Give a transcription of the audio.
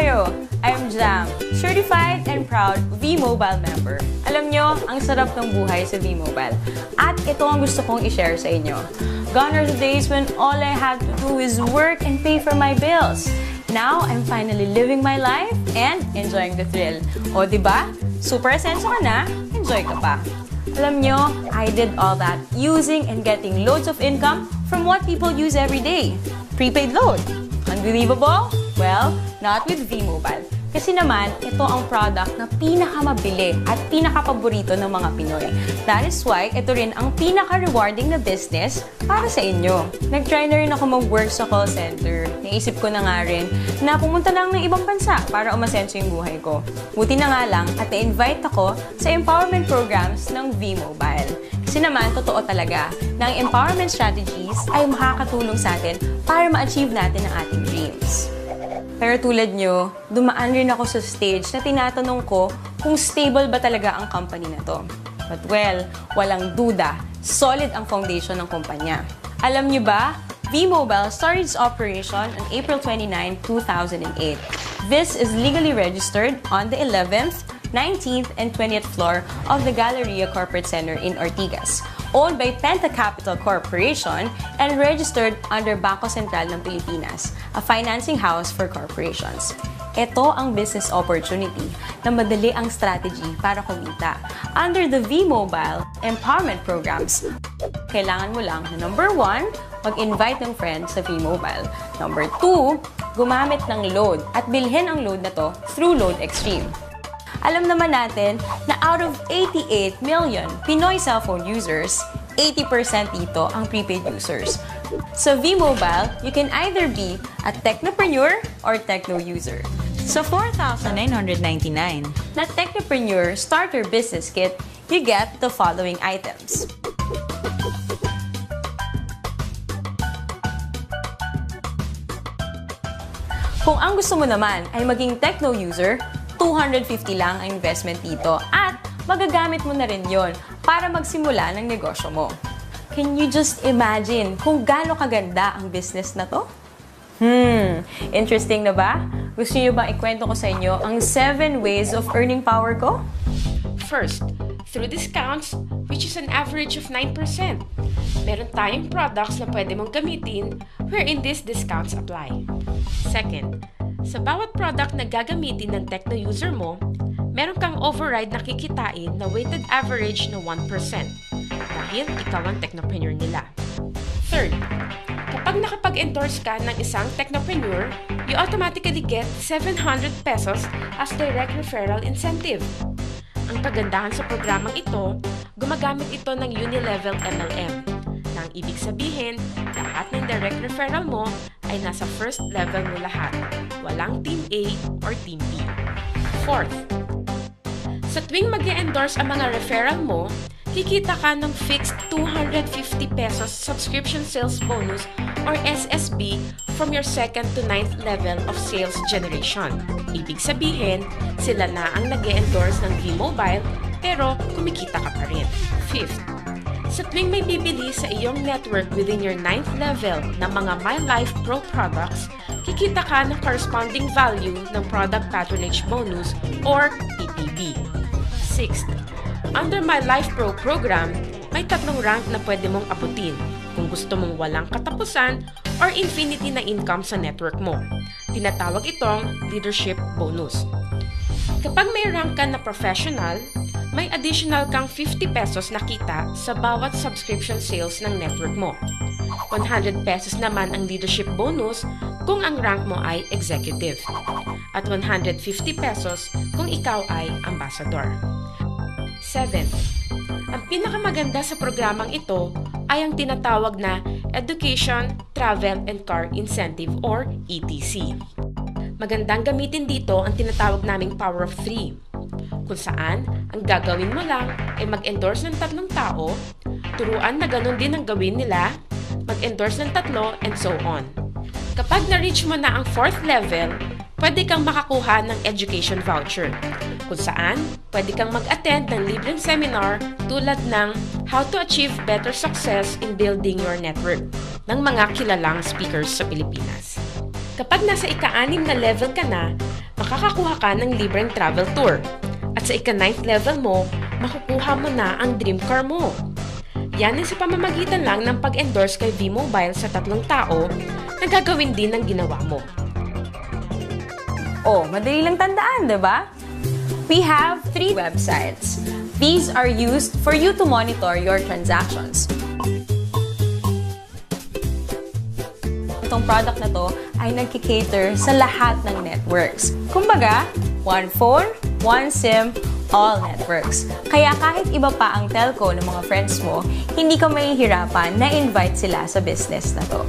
kayo? I'm Jam, certified and proud V-Mobile member. Alam nyo, ang sarap ng buhay sa V-Mobile. At ito ang gusto kong i-share sa inyo. Gone are the days when all I had to do is work and pay for my bills. Now, I'm finally living my life and enjoying the thrill. O, diba? Super asenso ka na, enjoy ka pa. Alam nyo, I did all that using and getting loads of income from what people use every day. Prepaid load. Unbelievable? Well, not with V-Mobile. Kasi naman, ito ang product na pinakamabili at pinakapaborito ng mga Pinoy. That is why, ito rin ang pinaka-rewarding na business para sa inyo. Nag-try na rin ako mag-work sa call center. Naisip ko na nga rin na pumunta lang ng ibang bansa para umasenso yung buhay ko. Buti na nga lang at na-invite ako sa empowerment programs ng V-Mobile. Kasi naman, totoo talaga na ang empowerment strategies ay makakatulong sa atin para ma-achieve natin ang ating dreams. Pero tulad nyo, dumaan rin ako sa stage na tinatanong ko kung stable ba talaga ang company na to. But well, walang duda, solid ang foundation ng kumpanya. Alam nyo ba, V-Mobile started its operation on April 29, 2008. This is legally registered on the 11th, 19th, and 20th floor of the Galleria Corporate Center in Ortigas, owned by Penta Capital Corporation and registered under Bangko Sentral ng Pilipinas, a financing house for corporations. Ito ang business opportunity na madali ang strategy para kumita. Under the V-Mobile Empowerment Programs, kailangan mo lang na number 1, mag-invite ng friends sa V-Mobile. Number 2, gumamit ng load at bilhin ang load na to through Load Extreme. Alam naman natin na out of 88 million Pinoy cellphone users, 80% dito ang prepaid users. Sa V-Mobile, you can either be a technopreneur or techno user. Sa 4,999 na Technopreneur Starter Business Kit, you get the following items. Kung ang gusto mo naman ay maging techno user, 250 lang ang investment dito at magagamit mo na rin yon para magsimula ng negosyo mo. Can you just imagine kung gaano kaganda ang business na to? Interesting na ba? Gusto niyo bang ikwento ko sa inyo ang 7 ways of earning power ko? First, through discounts, which is an average of 9%. Meron tayong products na pwede mong gamitin wherein these discounts apply. Second, sa bawat product na gagamitin ng techno user mo, meron kang override na kikitain na weighted average na 1% dahil ikaw ang technopreneur nila. Third, kapag nakapag-endorse ka ng isang technopreneur, you automatically get 700 pesos as direct referral incentive. Ang kagandahan sa programang ito, gumagamit ito ng Unilevel MLM. Na ang ibig sabihin, lahat ng direct referral mo ay nasa first level mo lahat. Walang Team A or Team B. Fourth, sa tuwing mag-e-endorse ang mga referral mo, kikita ka ng fixed 250 pesos subscription sales bonus or SSB from your 2nd to 9th level of sales generation. Ibig sabihin, sila na ang nag-e-endorse ng V-Mobile pero kumikita ka pa rin. Fifth, sa tuwing may bibili sa iyong network within your 9th level ng mga My Life Pro products, kikita ka ng corresponding value ng Product Patronage Bonus or PPB. Sixth, under My Life Pro program, may 3 rank na pwede mong abutin kung gusto mong walang katapusan or infinity na income sa network mo. Tinatawag itong Leadership Bonus. Kapag may rank ka na professional, may additional kang 50 pesos na kita sa bawat subscription sales ng network mo. 100 pesos naman ang leadership bonus kung ang rank mo ay executive. At 150 pesos kung ikaw ay ambassador. 7. Ang pinakamaganda sa programang ito ay ang tinatawag na Education, Travel, and Car Incentive or ETC. Magandang gamitin dito ang tinatawag naming Power of 3. Kung saan, ang gagawin mo lang ay mag-endorse ng 3 tao, turuan na ganun din ang gawin nila, mag-endorse ng 3, and so on. Kapag na-reach mo na ang 4th level, pwede kang makakuha ng education voucher, kung saan pwede kang mag-attend ng libreng seminar tulad ng How to Achieve Better Success in Building Your Network ng mga kilalang speakers sa Pilipinas. Kapag nasa ika-6 na level ka na, makakakuha ka ng libreng travel tour. At sa ika-9th level mo, makukuha mo na ang dream car mo. Yan ay sa pamamagitan lang ng pag-endorse kay V-Mobile sa 3 tao na gagawin din ng ginawa mo. Oh, madali lang tandaan, di ba? We have 3 websites. These are used for you to monitor your transactions. Itong product na to ay nagkikater sa lahat ng networks. Kumbaga, one phone, one SIM, all networks. Kaya kahit iba pa ang telco ng mga friends mo, hindi ka mahihirapan na invite sila sa business na to.